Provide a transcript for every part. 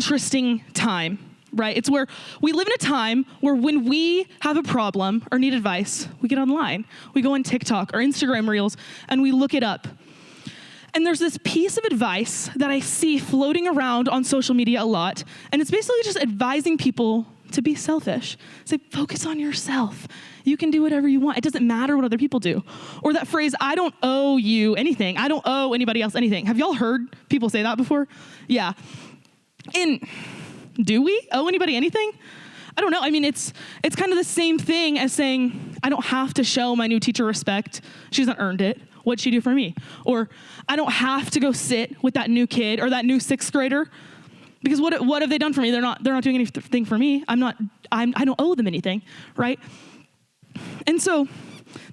interesting time, right? It's where we live in a time where when we have a problem or need advice, we get online. We go on TikTok or Instagram Reels and we look it up. And there's this piece of advice that I see floating around on social media a lot, and it's basically just advising people to be selfish. Say, focus on yourself. You can do whatever you want. It doesn't matter what other people do. Or that phrase, I don't owe you anything. I don't owe anybody else anything. Have y'all heard people say that before? Yeah. And do we owe anybody anything? I don't know. I mean, it's kind of the same thing as saying, I don't have to show my new teacher respect. She hasn't earned it. What'd she do for me? Or I don't have to go sit with that new kid or that new sixth grader because what have they done for me? They're not doing anything for me. I don't owe them anything, right? And so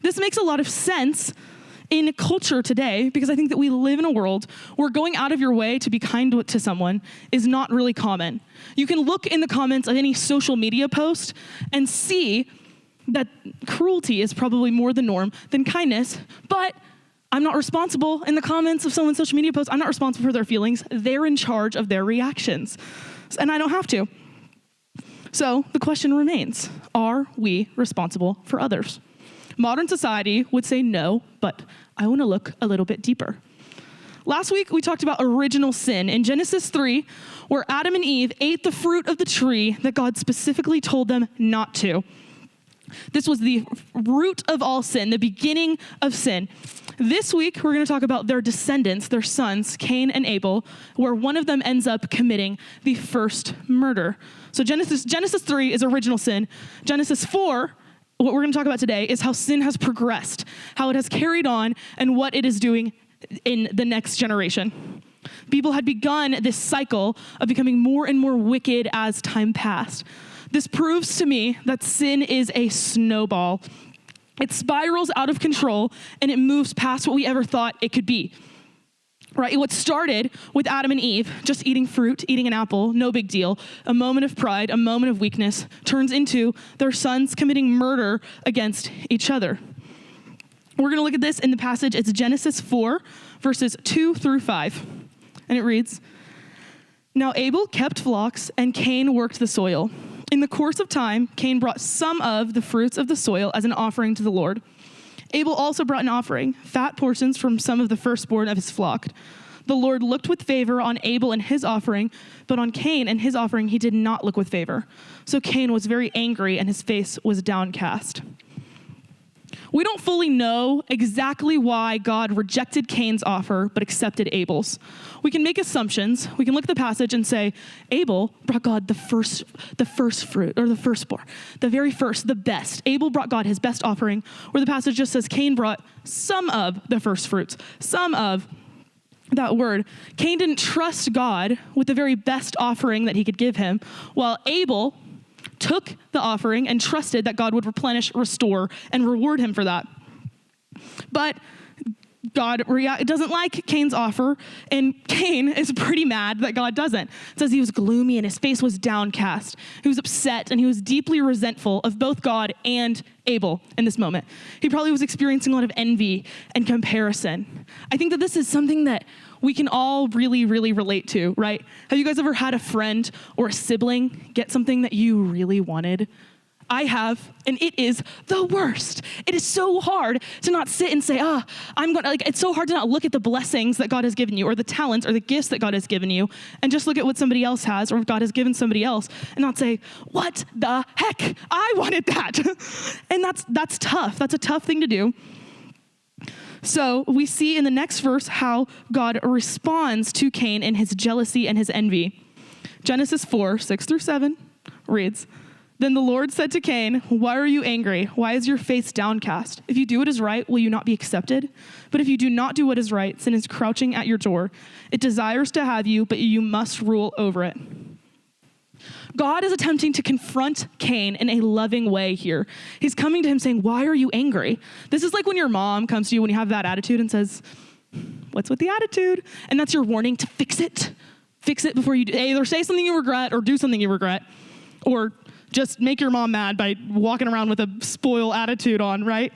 this makes a lot of sense in culture today because I think that we live in a world where going out of your way to be kind to someone is not really common. You can look in the comments of any social media post and see that cruelty is probably more the norm than kindness, but I'm not responsible in the comments of someone's social media post. I'm not responsible for their feelings. They're in charge of their reactions, and I don't have to. So the question remains, are we responsible for others? Modern society would say no, but I want to look a little bit deeper. Last week, we talked about original sin in Genesis 3, where Adam and Eve ate the fruit of the tree that God specifically told them not to. This was the root of all sin, the beginning of sin. This week, we're going to talk about their descendants, their sons, Cain and Abel, where one of them ends up committing the first murder. So Genesis 3 is original sin. Genesis 4, what we're going to talk about today, is how sin has progressed, how it has carried on, and what it is doing in the next generation. People had begun this cycle of becoming more and more wicked as time passed. This proves to me that sin is a snowball. It spirals out of control, and it moves past what we ever thought it could be. Right? What started with Adam and Eve, just eating fruit, eating an apple, no big deal, a moment of pride, a moment of weakness, turns into their sons committing murder against each other. We're going to look at this in the passage. It's Genesis 4, verses 2 through 5. And it reads, "Now Abel kept flocks, and Cain worked the soil. In the course of time, Cain brought some of the fruits of the soil as an offering to the Lord. Abel also brought an offering, fat portions from some of the firstborn of his flock. The Lord looked with favor on Abel and his offering, but on Cain and his offering he did not look with favor. So Cain was very angry, and his face was downcast." We don't fully know exactly why God rejected Cain's offer but accepted Abel's. We can make assumptions. We can look at the passage and say, Abel brought God the first fruit, or the firstborn, the very first, the best. Abel brought God his best offering, or the passage just says Cain brought some of the first fruits, some of that word. Cain didn't trust God with the very best offering that he could give him, while Abel took the offering and trusted that God would replenish, restore, and reward him for that. But God doesn't like Cain's offer, and Cain is pretty mad that God doesn't. It says he was gloomy and his face was downcast. He was upset and he was deeply resentful of both God and Abel in this moment. He probably was experiencing a lot of envy and comparison. I think that this is something that we can all really, really relate to, right? Have you guys ever had a friend or a sibling get something that you really wanted? I have, and it is the worst. It is so hard to not sit and say, it's so hard to not look at the blessings that God has given you, or the talents or the gifts that God has given you, and just look at what somebody else has, or what God has given somebody else, and not say, what the heck? I wanted that. And that's tough. That's a tough thing to do. So we see in the next verse how God responds to Cain in his jealousy and his envy. Genesis 4, 6 through 7 reads, "Then the Lord said to Cain, 'Why are you angry? Why is your face downcast? If you do what is right, will you not be accepted? But if you do not do what is right, sin is crouching at your door. It desires to have you, but you must rule over it.'" God is attempting to confront Cain in a loving way here. He's coming to him saying, "Why are you angry?" This is like when your mom comes to you when you have that attitude and says, "What's with the attitude?" And that's your warning to fix it. Fix it before you either say something you regret or do something you regret, or just make your mom mad by walking around with a spoil attitude on, right?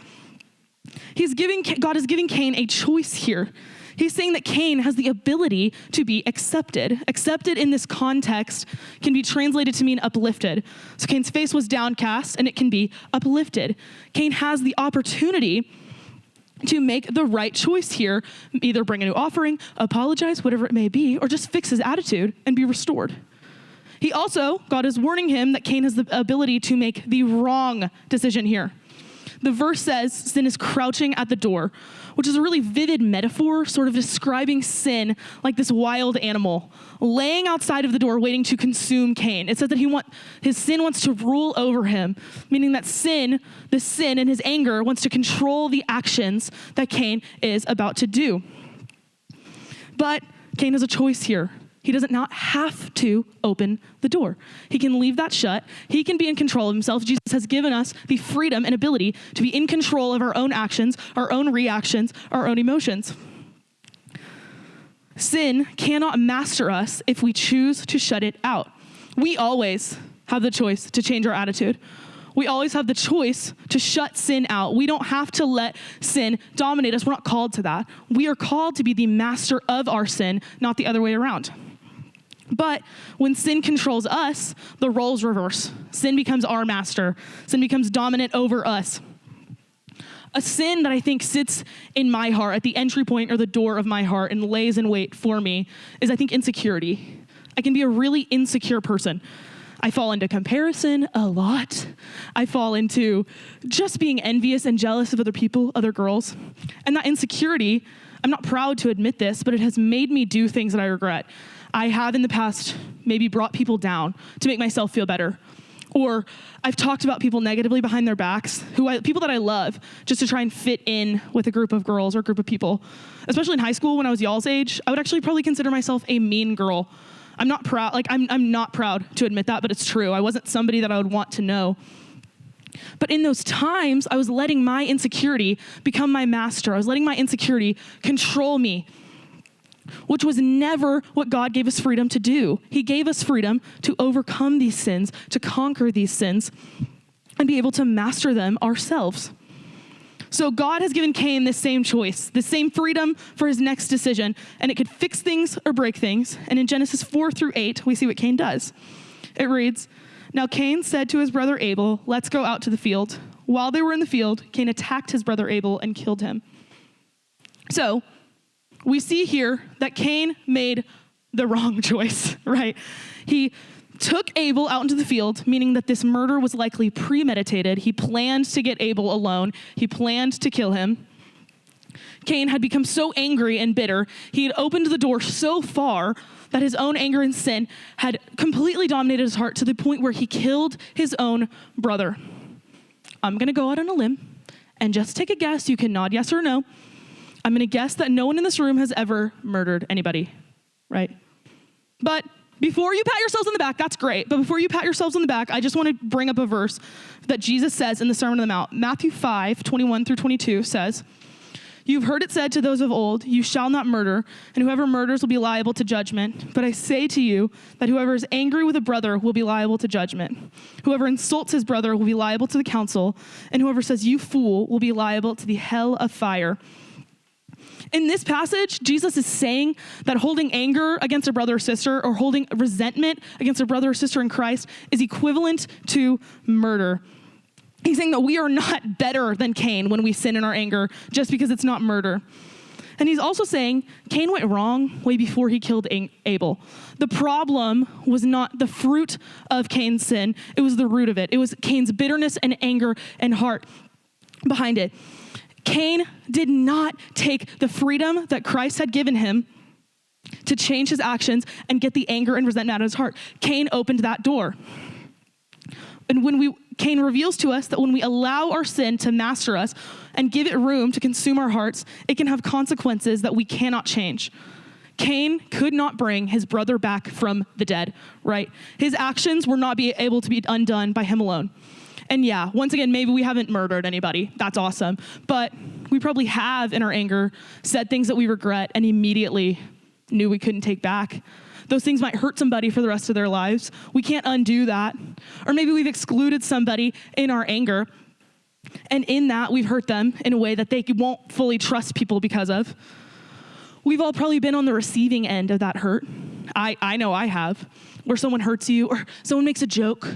God is giving Cain a choice here. He's saying that Cain has the ability to be accepted. Accepted in this context can be translated to mean uplifted. So Cain's face was downcast, and it can be uplifted. Cain has the opportunity to make the right choice here, either bring a new offering, apologize, whatever it may be, or just fix his attitude and be restored. He also, God is warning him that Cain has the ability to make the wrong decision here. The verse says sin is crouching at the door, which is a really vivid metaphor, sort of describing sin like this wild animal, laying outside of the door waiting to consume Cain. It says that his sin wants to rule over him, meaning that the sin and his anger wants to control the actions that Cain is about to do. But Cain has a choice here. He does not have to open the door. He can leave that shut. He can be in control of himself. Jesus has given us the freedom and ability to be in control of our own actions, our own reactions, our own emotions. Sin cannot master us if we choose to shut it out. We always have the choice to change our attitude. We always have the choice to shut sin out. We don't have to let sin dominate us. We're not called to that. We are called to be the master of our sin, not the other way around. But when sin controls us, the roles reverse. Sin becomes our master. Sin becomes dominant over us. A sin that I think sits in my heart at the entry point or the door of my heart and lays in wait for me is, I think, insecurity. I can be a really insecure person. I fall into comparison a lot. I fall into just being envious and jealous of other people, other girls. And that insecurity, I'm not proud to admit this, but it has made me do things that I regret. I have in the past maybe brought people down to make myself feel better. Or I've talked about people negatively behind their backs, people that I love, just to try and fit in with a group of girls or a group of people. Especially in high school when I was y'all's age, I would actually probably consider myself a mean girl. I'm not proud, I'm not proud to admit that, but it's true. I wasn't somebody that I would want to know. But in those times, I was letting my insecurity become my master. I was letting my insecurity control me, which was never what God gave us freedom to do. He gave us freedom to overcome these sins, to conquer these sins, and be able to master them ourselves. So God has given Cain this same choice, the same freedom for his next decision, and it could fix things or break things. And in Genesis 4-8, we see what Cain does. It reads, "Now Cain said to his brother Abel, 'Let's go out to the field.' While they were in the field, Cain attacked his brother Abel and killed him." So we see here that Cain made the wrong choice, right? He took Abel out into the field, meaning that this murder was likely premeditated. He planned to get Abel alone. He planned to kill him. Cain had become so angry and bitter. He had opened the door so far that his own anger and sin had completely dominated his heart to the point where he killed his own brother. I'm going to go out on a limb and just take a guess. You can nod yes or no. I'm going to guess that no one in this room has ever murdered anybody, right? But before you pat yourselves on the back, that's great. But before you pat yourselves on the back, I just want to bring up a verse that Jesus says in the Sermon on the Mount. Matthew 5:21-22 says, "You've heard it said to those of old, 'You shall not murder, and whoever murders will be liable to judgment. But I say to you that whoever is angry with a brother will be liable to judgment. Whoever insults his brother will be liable to the council, and whoever says, 'You fool,' will be liable to the hell of fire." In this passage, Jesus is saying that holding anger against a brother or sister or holding resentment against a brother or sister in Christ is equivalent to murder. He's saying that we are not better than Cain when we sin in our anger just because it's not murder. And he's also saying Cain went wrong way before he killed Abel. The problem was not the fruit of Cain's sin. It was the root of it. It was Cain's bitterness and anger and heart behind it. Cain did not take the freedom that Christ had given him to change his actions and get the anger and resentment out of his heart. Cain opened that door. And Cain reveals to us that when we allow our sin to master us and give it room to consume our hearts, it can have consequences that we cannot change. Cain could not bring his brother back from the dead, right? His actions were not able to be undone by him alone. And yeah, once again, maybe we haven't murdered anybody. That's awesome. But we probably have, in our anger, said things that we regret and immediately knew we couldn't take back. Those things might hurt somebody for the rest of their lives. We can't undo that. Or maybe we've excluded somebody in our anger, and in that we've hurt them in a way that they won't fully trust people because of. We've all probably been on the receiving end of that hurt. I know I have, where someone hurts you or someone makes a joke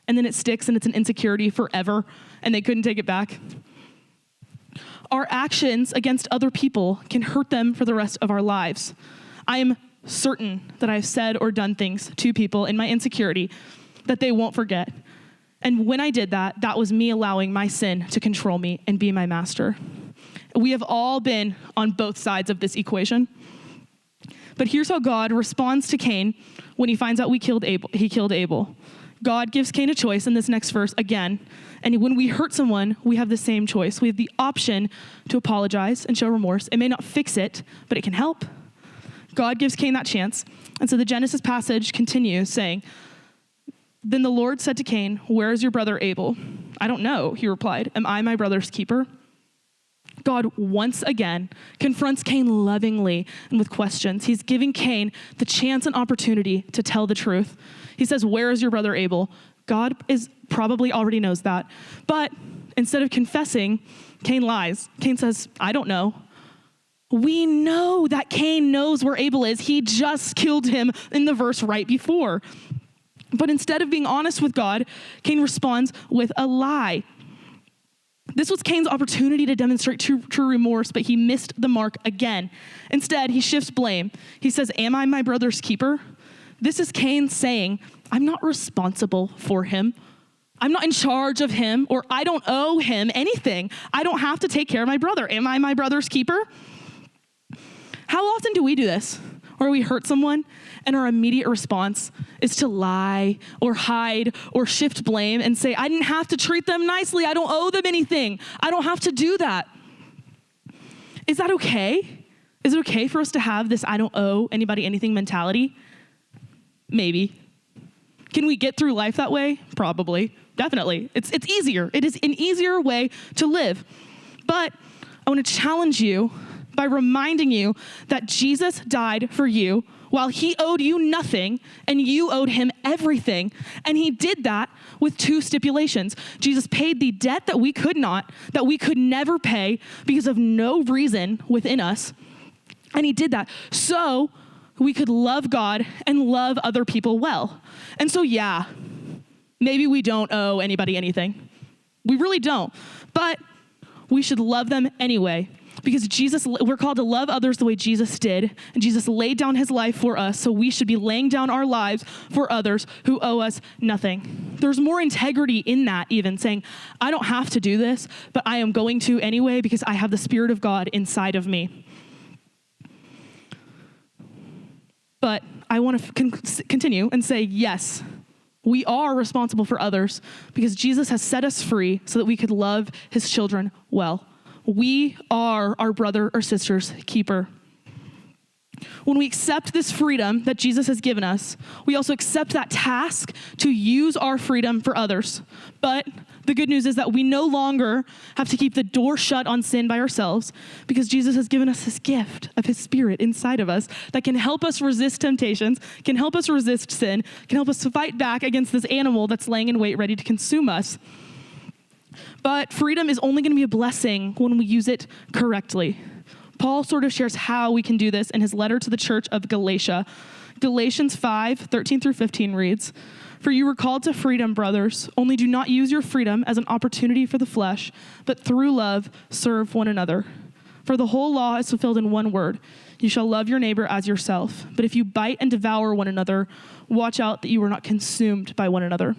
and then it sticks and it's an insecurity forever and they couldn't take it back. Our actions against other people can hurt them for the rest of our lives. I am certain that I've said or done things to people in my insecurity that they won't forget. And when I did that, that was me allowing my sin to control me and be my master. We have all been on both sides of this equation. But here's how God responds to Cain when he finds out he killed Abel. God gives Cain a choice in this next verse again. And when we hurt someone, we have the same choice. We have the option to apologize and show remorse. It may not fix it, but it can help. God gives Cain that chance. And so the Genesis passage continues saying, "Then the Lord said to Cain, 'Where is your brother Abel?' 'I don't know,' he replied. 'Am I my brother's keeper?'" God once again confronts Cain lovingly and with questions. He's giving Cain the chance and opportunity to tell the truth. He says, "Where is your brother Abel?" God probably already knows that. But instead of confessing, Cain lies. Cain says, "I don't know." We know that Cain knows where Abel is. He just killed him in the verse right before. But instead of being honest with God, Cain responds with a lie. This was Cain's opportunity to demonstrate true remorse, but he missed the mark again. Instead, he shifts blame. He says, "Am I my brother's keeper?" This is Cain saying, "I'm not responsible for him. I'm not in charge of him, or I don't owe him anything. I don't have to take care of my brother. Am I my brother's keeper?" How often do we do this? Or we hurt someone and our immediate response is to lie or hide or shift blame and say, "I didn't have to treat them nicely. I don't owe them anything. I don't have to do that." Is that okay? Is it okay for us to have this "I don't owe anybody anything" mentality? Maybe. Can we get through life that way? Probably. Definitely. It's easier. It is an easier way to live. But I want to challenge you by reminding you that Jesus died for you while he owed you nothing and you owed him everything. And he did that with two stipulations. Jesus paid the debt that we could never pay because of no reason within us. And he did that so we could love God and love other people well. And so, yeah, maybe we don't owe anybody anything. We really don't. But we should love them anyway. Because we're called to love others the way Jesus did, and Jesus laid down his life for us, so we should be laying down our lives for others who owe us nothing. There's more integrity in that, even saying, "I don't have to do this, but I am going to anyway because I have the Spirit of God inside of me." But I want to continue and say, yes, we are responsible for others because Jesus has set us free so that we could love his children well. We are our brother or sister's keeper. When we accept this freedom that Jesus has given us, we also accept that task to use our freedom for others. But the good news is that we no longer have to keep the door shut on sin by ourselves because Jesus has given us this gift of his Spirit inside of us that can help us resist temptations, can help us resist sin, can help us fight back against this animal that's laying in wait ready to consume us. But freedom is only going to be a blessing when we use it correctly. Paul sort of shares how we can do this in his letter to the church of Galatia. Galatians 5:13-15 reads, "For you were called to freedom, brothers, only do not use your freedom as an opportunity for the flesh, but through love serve one another. For the whole law is fulfilled in one word, you shall love your neighbor as yourself. But if you bite and devour one another, watch out that you are not consumed by one another."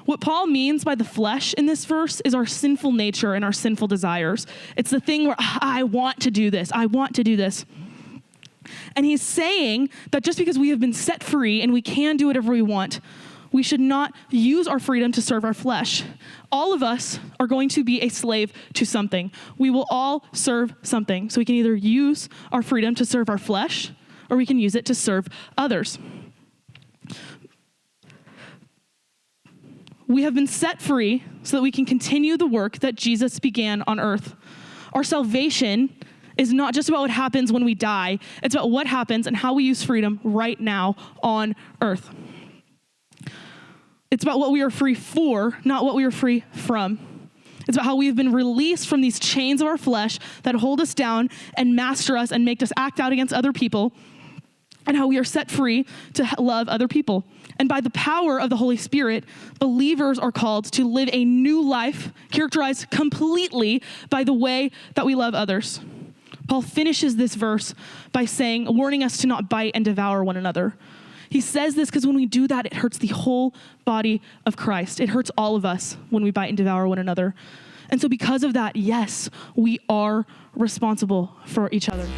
What Paul means by the flesh in this verse is our sinful nature and our sinful desires. It's the thing where I want to do this. I want to do this. And he's saying that just because we have been set free and we can do whatever we want, we should not use our freedom to serve our flesh. All of us are going to be a slave to something. We will all serve something. So we can either use our freedom to serve our flesh or we can use it to serve others. We have been set free so that we can continue the work that Jesus began on earth. Our salvation is not just about what happens when we die. It's about what happens and how we use freedom right now on earth. It's about what we are free for, not what we are free from. It's about how we have been released from these chains of our flesh that hold us down and master us and make us act out against other people, and how we are set free to love other people. And by the power of the Holy Spirit, believers are called to live a new life characterized completely by the way that we love others. Paul finishes this verse by warning us to not bite and devour one another. He says this because when we do that, it hurts the whole body of Christ. It hurts all of us when we bite and devour one another. And so because of that, yes, we are responsible for each other.